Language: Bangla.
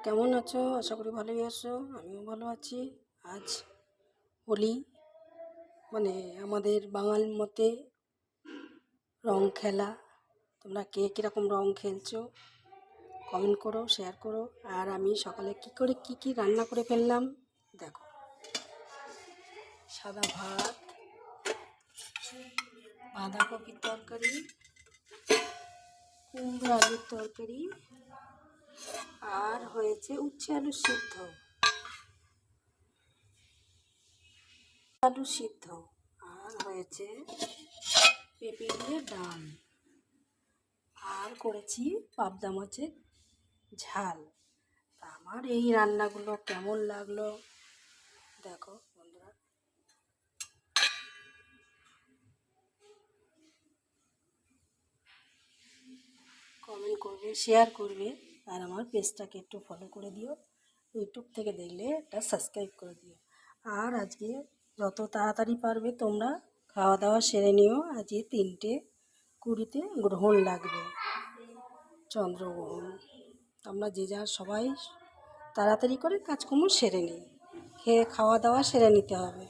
কেমন আছো? আশা করি ভালোই আছো। আমিও ভালো আছি। আজ হোলি, মানে আমাদের বাঙাল মতে রং খেলা। তোমরা কে কীরকম রং খেলছো কমেন্ট করো, শেয়ার করো। আর আমি সকালে কি রান্না করে ফেললাম দেখো। সাদা ভাত, বাঁধাকপির তরকারি, কুমড়ো আলুর তরকারি, আর হয়েছে উচ্ছে আলু সিদ্ধ, আর হয়েছে পেঁপে দিয়ে ডাল, আর করেছি পাবদা মাছের ঝাল। তা আমার এই রান্নাগুলো কেমন লাগলো দেখো বন্ধুরা। কমেন্ট করবে, শেয়ার করবে, আর আমার পেজটাকে একটু ফলো করে দিও। ইউটিউব থেকে দেখলে একটা সাবস্ক্রাইব করে দিও। আর আজকে যত তাড়াতাড়ি পারবে তোমরা খাওয়া দাওয়া সেরে নিও। আজকে 3:20 গ্রহণ লাগবে, চন্দ্রগ্রহণ। আমরা যে যার সবাই তাড়াতাড়ি করে কাজকর্ম সেরে নিই, খাওয়া দাওয়া সেরে নিতে হবে।